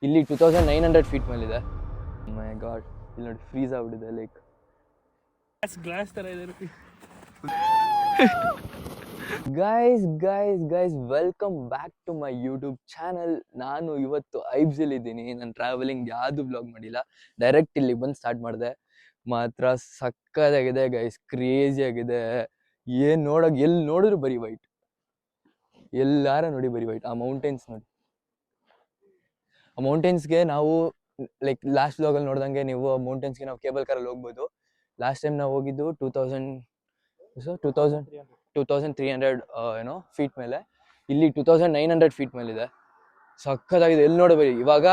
ಇಲ್ಲಿ 2900 ಫೀಟ್ ಮೇಲಿದೆ. ಮೈ ಗಾಡ್, ಇಲ್ಲಿ ನೋಡಿ ಫ್ರೀಸ್ ಆಗ್ಬಿಟ್ಟಿದೆ ಲೇಕ್. ಗ್ಲಾಸ್ ತರ ಇದೆ. Guys welcome back to my YouTube channel. ನಾನು ಇವತ್ತು ಐಬ್ಸಲ್ಲಿ ಇದ್ದೀನಿ. ನಾನು ಟ್ರಾವೆಲಿಂಗ್ ಯಾವುದು ಬ್ಲಾಗ್ ಮಾಡಿಲ್ಲ, ಡೈರೆಕ್ಟ್ ಇಲ್ಲಿ ಬಂದು ಸ್ಟಾರ್ಟ್ ಮಾಡಿದೆ. ಮಾತ್ರ ಸಕ್ಕತ್ತಾಗಿದೆ ಗೈಸ್, ಕ್ರೇಜಿ ಆಗಿದೆ. ಏನ್ ನೋಡಕ್ ಎಲ್ಲಿ ನೋಡಿದ್ರು ಬರೀ ವೈಟ್, ಎಲ್ಲಾರ ನೋಡಿ ಬರೀ ವೈಟ್. ಆ ಮೌಂಟೇನ್ಸ್ ನೋಡಿ, ಆ ಮೌಂಟೇನ್ಸ್ಗೆ ನಾವು ಲೈಕ್ ಲಾಸ್ಟ್ ಬ್ಲಾಗಲ್ಲಿ ನೋಡ್ದಂಗೆ ನೀವು ಆ ಮೌಂಟೇನ್ಸ್ಗೆ ನಾವು ಕೇಬಲ್ ಕಾರಲ್ಲಿ ಹೋಗ್ಬೋದು. ಲಾಸ್ಟ್ ಟೈಮ್ ನಾವು ಹೋಗಿದ್ದು 2300 ಏನೋ ಫೀಟ್ ಮೇಲೆ. ಇಲ್ಲಿ 2900 ಫೀಟ್ ಮೇಲಿದೆ. ಸಕ್ಕತ್ತಾಗಿದೆ, ಎಲ್ಲಿ ನೋಡಬೇಡಿ. ಇವಾಗ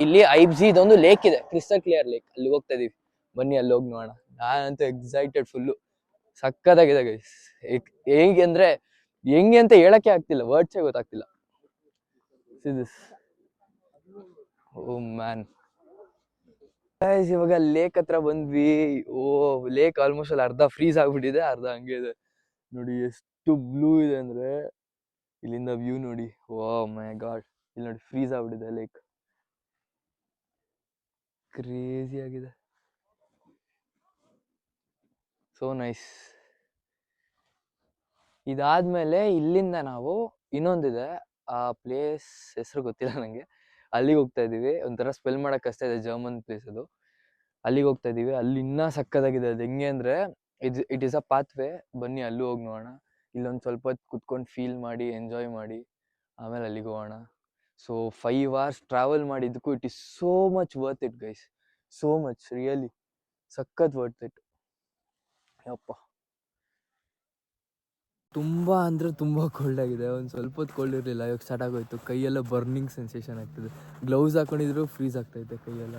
ಇಲ್ಲಿ ಐಬ್ಸಿ ಇದೊಂದು ಲೇಕ್ ಇದೆ, ಕ್ರಿಸ್ಟಲ್ ಕ್ಲಿಯರ್ ಲೇಕ್. ಅಲ್ಲಿ ಹೋಗ್ತಾ ಇದೀವಿ, ಬನ್ನಿ ಅಲ್ಲಿ ಹೋಗಿ ನೋಡೋಣ. ನಾನಂತೂ ಎಕ್ಸೈಟೆಡ್ ಫುಲ್ಲು. ಸಕ್ಕತ್ತಾಗಿದೆ ಗೈಸ್. ಹೇಗೆ ಅಂದ್ರೆ ಹೆಂಗೆ ಅಂತ ಹೇಳಕ್ಕೆ ಆಗ್ತಿಲ್ಲ, ವರ್ಡ್ಸೇ ಗೊತ್ತಾಗ್ತಿಲ್ಲ. ಓ ಮ್ಯಾನ್ ಗೈಸ್, ಇವಾಗ ಲೇಕ್ ಹತ್ರ ಬಂದ್ವಿ. ಓ, ಲೇಕ್ ಆಲ್ಮೋಸ್ಟ್ ಅಲ್ಲಿ ಅರ್ಧ ಫ್ರೀಸ್ ಆಗ್ಬಿಟ್ಟಿದೆ, ಅರ್ಧ ಹಂಗೆ ಇದೆ. ನೋಡಿ ಎಷ್ಟು ಬ್ಲೂ ಇದೆ ಅಂದ್ರೆ, ಇಲ್ಲಿಂದ ವ್ಯೂ ನೋಡಿ. ಓ ಮೈ ಗಾಡ್, ಇಲ್ಲಿ ನೋಡಿ ಫ್ರೀಸ್ ಆಗ್ಬಿಟ್ಟಿದೆ ಲೇಕ್. ಕ್ರೇಜಿ ಆಗಿದೆ, ಸೋ ನೈಸ್. ಇದಾದ್ಮೇಲೆ ಇಲ್ಲಿಂದ ನಾವು ಇನ್ನೊಂದಿದೆ, ಆ ಪ್ಲೇಸ್ ಹೆಸರು ಗೊತ್ತಿಲ್ಲ ನಂಗೆ, ಅಲ್ಲಿಗೆ ಹೋಗ್ತಾ ಇದೀವಿ. ಒಂಥರ ಸ್ಪೆಲ್ ಮಾಡಕ್ ಕಷ್ಟ ಇದೆ, ಜರ್ಮನ್ ಪ್ಲೇಸ್ ಅದು. ಅಲ್ಲಿಗೆ ಹೋಗ್ತಾ ಇದೀವಿ. ಅಲ್ಲಿ ಇನ್ನ ಸಕ್ಕದಾಗಿದೆ. ಅದು ಹೆಂಗೆ ಅಂದ್ರೆ it is a path way. ಬನ್ನಿ ಅಲ್ಲೂ ಹೋಗಿ ನೋಡೋಣ. ಇಲ್ಲೊಂದು ಸ್ವಲ್ಪ ಹೊತ್ತು ಕುತ್ಕೊಂಡು ಫೀಲ್ ಮಾಡಿ, ಎಂಜಾಯ್ ಮಾಡಿ, ಆಮೇಲೆ ಅಲ್ಲಿಗೆ ಹೋಗೋಣ. ಸೊ 5 hours ಟ್ರಾವೆಲ್ ಮಾಡಿದ್ದಕ್ಕೂ it is so much worth it guys, so much, really ಸಖತ್ ವರ್ತ್ ಇಟ್. ಯಪ್ಪ, ತುಂಬ ಅಂದರೆ ತುಂಬ ಕೋಲ್ಡ್ ಆಗಿದೆ. ಒಂದು ಸ್ವಲ್ಪ ಹೊತ್ತು ಕೋಲ್ಡ್ ಇರಲಿಲ್ಲ, ಇವಾಗ ಸ್ಟಾರ್ಟ್ ಆಗೋಯ್ತು. ಕೈಯೆಲ್ಲ ಬರ್ನಿಂಗ್ ಸೆನ್ಸೇಷನ್ ಆಗ್ತಿದೆ. ಗ್ಲೌಸ್ ಹಾಕೊಂಡಿದ್ರು ಫ್ರೀಸ್ ಆಗ್ತಾಯಿದೆ ಕೈಯೆಲ್ಲ.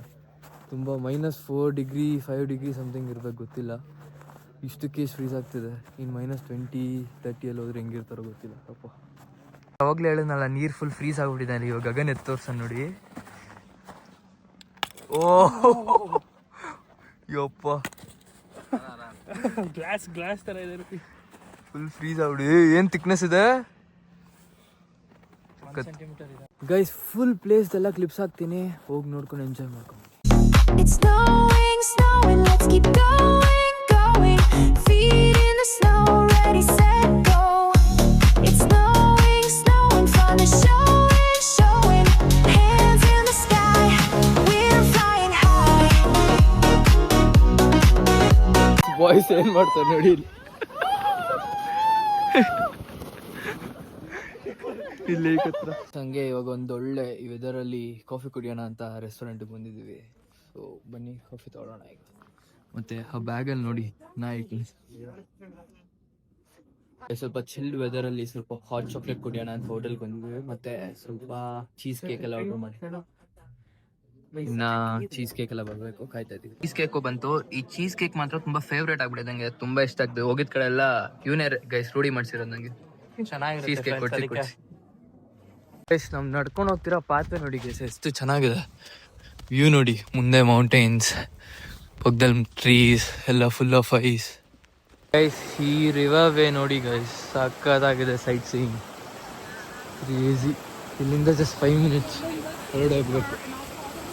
ತುಂಬ -4 ಡಿಗ್ರಿ 5 ಡಿಗ್ರಿ ಸಮಥಿಂಗ್ ಇರ್ಬೇಕು, ಗೊತ್ತಿಲ್ಲ. ಇಷ್ಟಕ್ಕೆ ಫ್ರೀಸ್ ಆಗ್ತಿದೆ. ಇನ್ನು -20 30 ಎಲ್ಲ ಹೋದ್ರೆ ಹೆಂಗಿರ್ತಾರೋ ಗೊತ್ತಿಲ್ಲ. ಅಪ್ಪ, ಅವಾಗಲೇ ಹೇಳಿದ್ನಲ್ಲ, ನೀರು ಫುಲ್ ಫ್ರೀಸ್ ಆಗ್ಬಿಟ್ಟಿದ್ದಾನೆ. ಇವಾಗ ಗಗನ್ ಎತ್ತು ತೋರ್ಸ ನೋಡಿ. ಓ ಯಪ್ಪ, ಗ್ಲಾಸ್ ತರ ಇದೆ. ಫುಲ್ ಫ್ರೀಸ್ ಆಗ್ಬಿಡಿ. ಏನ್ ಥಿಕ್ನೆಸ್ ಇದೆ ಗೈಸ್. ಫುಲ್ ಪ್ಲೇಸ್ ಎಲ್ಲ ಕ್ಲಿಪ್ಸ್ ಹಾಕ್ತೀನಿ, ಹೋಗಿ ನೋಡ್ಕೊಂಡು ಎಂಜಾಯ್ ಮಾಡ್ಕೊಂಡು. It's snowing, snowing, let's keep going, going. Feet in the snow, ready, set, go. It's snowing, snowing, fun is showing, showing. Hands in the sky, we're flying high. Boys ಏನ್ ಮಾಡ್ತಾರೆ ನೋಡಿ ಇಲ್ಲಿ ಹತ್ರ. ಹಂಗೆ ಇವಾಗ ಒಂದೊಳ್ಳೆ ವೆದರಲ್ಲಿ ಕಾಫಿ ಕುಡಿಯೋಣ ಅಂತ ರೆಸ್ಟೋರೆಂಟ್ಗೆ ಬಂದಿದ್ದೀವಿ. ಸೊ ಬನ್ನಿ ಕಾಫಿ ತಗೊಳ್ಳೋಣ ಈಗ. ಮತ್ತೆ ಆ ಬ್ಯಾಗಲ್ಲಿ ನೋಡಿ ನಾಯಿಕ್ ಸ್ವಲ್ಪ ಚಿಲ್ಡ್ ವೆದರಲ್ಲಿ ಸ್ವಲ್ಪ ಹಾಟ್ ಚಾಕ್ಲೇಟ್ ಕುಡಿಯೋಣ ಅಂತ ಹೋಟೆಲ್ಗೆ ಬಂದಿದ್ದೀವಿ. ಮತ್ತೆ ಸ್ವಲ್ಪ ಚೀಸ್ ಕೇಕ್ ಎಲ್ಲ ಆರ್ಡರ್ ಮಾಡಿ, ಇನ್ನ ಚೀಸ್ ಕೇಕ್ ಎಲ್ಲ ಬರ್ಬೇಕು, ಕಾಯ್ತಾ ಇದೀವಿ. ಚೀಸ್ ಕೇಕ್ ಬಂತು. ಈ ಚೀಸ್ ಕೇಕ್ ಮಾತ್ರ ತುಂಬಾ ಫೇವ್ರೇಟ್ ಆಗ್ಬಿಟ್ಟಿದೆ ನಂಗೆ, ತುಂಬಾ ಇಷ್ಟ ಆಗ್ತದೆ. ಹೋಗಿದ್ ಕಡೆ ಎಲ್ಲ ಇವನೇ ಗೈಸ್ ರೂಢಿ ಮಾಡ್ಸಿರೋದು ನಂಗೆ. ಚೀಸ್ ಕೇಕ್ ಕೊಡ್ಸಿ ಗೈಸ್. ನಮ್ ನಡ್ಕೊಂಡು ಹೋಗ್ತಿರೋ ಪಾತ್ವೆ ನೋಡಿ ಗೈಸ್, ಎಷ್ಟು ಚೆನ್ನಾಗಿದೆ. ವ್ಯೂ ನೋಡಿ, ಮುಂದೆ ಮೌಂಟೇನ್ಸ್, ಪಕ್ಕದಲ್ಲಿ ಟ್ರೀಸ್ ಎಲ್ಲ ಫುಲ್ ಆಫ್ ಐಸ್ ಗೈಸ್. ಈ ರಿವರ್ ವೇ ನೋಡಿ ಗೈಸ್, ಸಕ್ಕತ್ತಾಗಿದೆ. Sightseeing crazy. ಇಲ್ಲಿಂದ ಜಸ್ಟ್ 5 minutes ಹೊರಡೋಗ್ಬೇಕು.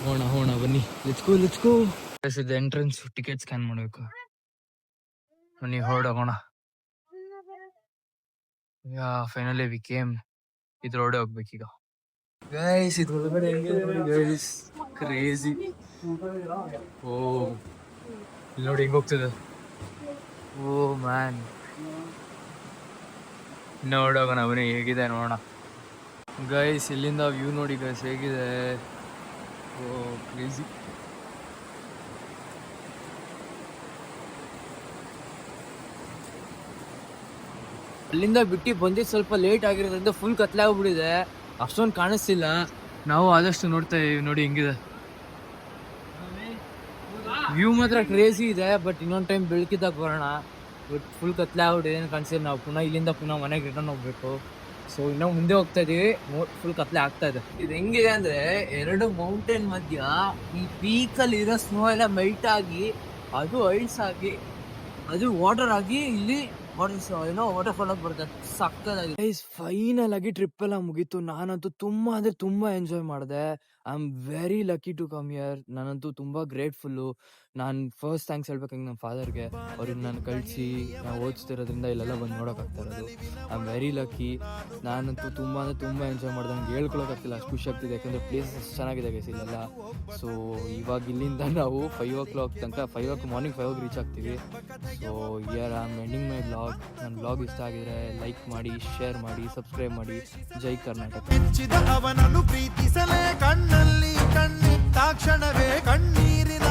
ಹೋಣ ಬನ್ನಿ, ಲೆಟ್ಸ್ ಗೋ. ಇದು ಎಂಟ್ರೆನ್ಸ್, ಟಿಕೆಟ್ ಸ್ಕ್ಯಾನ್ ಮಾಡಬೇಕು. ಬನ್ನಿ ಹೊರಡೋಗೋಣ. Yeah finally we came. ಇದ್ರೊಳಗಡೆ ಹೋಗ್ಬೇಕೀಗ ಗೈಸ್. ಇದ್ರೊಳಗಡೆ ಗೈಸ್ ಕ್ರೇಜಿ. ಓ ಇಲ್ಲಿ ನೋಡಿ ಹೆಂಗ್ ಹೋಗ್ತದೆ. ಓ ಮ್ಯಾನ್, ನೋಡೋಣ ಬನ್ನಿ ಹೇಗಿದೆ ನೋಡೋಣ ಗೈಸ್. ಇಲ್ಲಿಂದ ವ್ಯೂ ನೋಡಿ ಗೈಸ್ ಹೇಗಿದೆ. ಓ ಕ್ರೇಜಿ. ಅಲ್ಲಿಂದ ಬಿಟ್ಟು ಬಂದಿದ್ದು ಸ್ವಲ್ಪ ಲೇಟ್ ಆಗಿರೋದ್ರಿಂದ ಫುಲ್ ಕತ್ಲೆ ಆಗ್ಬಿಟ್ಟಿದೆ, ಅಷ್ಟೊಂದು ಕಾಣಿಸ್ತಿಲ್ಲ. ನಾವು ಆದಷ್ಟು ನೋಡ್ತಾ ಇದೀವಿ. ನೋಡಿ ಹೆಂಗಿದೆ ವ್ಯೂ, ಮಾತ್ರ ಕ್ರೇಜಿ ಇದೆ. ಬಟ್ ಇನ್ನೊಂದು ಟೈಮ್ ಬೆಳಕಿದ್ದಾಗ ಬರೋಣ. ಬಟ್ ಫುಲ್ ಕತ್ಲೆ ಆಗ್ಬಿಟ್ಟಿದೆ, ಏನು ಕಾಣಿಸ್ತಿಲ್ಲ. ನಾವು ಇಲ್ಲಿಂದ ಪುನಃ ಮನೆಗೆ ರಿಟರ್ನ್ ಹೋಗ್ಬೇಕು. ಸೊ ಇನ್ನೂ ಮುಂದೆ ಹೋಗ್ತಾ ಇದೀವಿ, ಫುಲ್ ಕತ್ಲೆ ಆಗ್ತಾ ಇದೆ. ಇದು ಹೆಂಗಿದೆ ಅಂದ್ರೆ, 2 ಮೌಂಟೇನ್ ಮಧ್ಯ ಈ ಪೀಕಲ್ಲಿ ಇರೋ ಸ್ನೋ ಎಲ್ಲ ಮೆಲ್ಟ್ ಆಗಿ, ಅದು ಐಸ್ ಆಗಿ, ಅದು ವಾಟರ್ ಆಗಿ, ಇಲ್ಲಿ ಏನೋ ವಾಟರ್ ಫಾಲ್ ಆಗಿ ಬರುತ್ತೆ. ಸಕ್ಕತ್ತಾಗಿದೆ. ಫೈನಲ್ ಆಗಿ ಟ್ರಿಪ್ ಎಲ್ಲ ಮುಗೀತು. ನಾನಂತೂ ತುಂಬಾ ಅಂದ್ರೆ ತುಂಬಾ ಎಂಜಾಯ್ ಮಾಡಿದೆ. I am very lucky to come here. ನಾನಂತೂ ತುಂಬ ಗ್ರೇಟ್ಫುಲ್ಲು. ನಾನು ಫಸ್ಟ್ ಥ್ಯಾಂಕ್ಸ್ ಹೇಳ್ಬೇಕಂಗೆ ನಮ್ಮ ಫಾದರ್ಗೆ. ಅವ್ರಿಗೆ ನಾನು ಕಳಿಸಿ ನಾವು ಓದಿಸ್ತಿರೋದ್ರಿಂದ ಇಲ್ಲೆಲ್ಲ ಬಂದು ನೋಡೋಕ್ಕಾಗ್ತಾ ಇರೋದು. I am very lucky. ನಾನಂತೂ ತುಂಬ ಅಂದರೆ ತುಂಬ ಎಂಜಾಯ್ ಮಾಡಿದೆ. ನಂಗೆ ಹೇಳ್ಕೊಳಕ್ಕಾಗ್ತಿಲ್ಲ, ಅಷ್ಟು ಖುಷಿ ಆಗ್ತಿದೆ. ಯಾಕಂದರೆ ಪ್ಲೇಸ್ ಅಷ್ಟು ಚೆನ್ನಾಗಿದೆ ಗೈಸ್ ಇಲ್ಲೆಲ್ಲ. ಸೊ ಇವಾಗ ಇಲ್ಲಿಂದ ನಾವು 5 o'clock ತನಕ ಮಾರ್ನಿಂಗ್ 5 ರೀಚ್ ಆಗ್ತೀವಿ. So here I am ending my vlog. ನನ್ನ ವ್ಲಾಗ್ ಇಷ್ಟ ಆಗಿದ್ರೆ ಲೈಕ್ ಮಾಡಿ, ಶೇರ್ ಮಾಡಿ, ಸಬ್ಸ್ಕ್ರೈಬ್ ಮಾಡಿ. ಜೈ ಕರ್ನಾಟಕ. ಮೆಚ್ಚಿದ ಅವನನ್ನು ಪ್ರೀತಿಸಲೇ ಕಣ್ಣಲ್ಲಿ ಕಣ್ಣಿಟ್ಟಾಕ್ಷಣವೇ ಕಣ್ಣೀರಿನ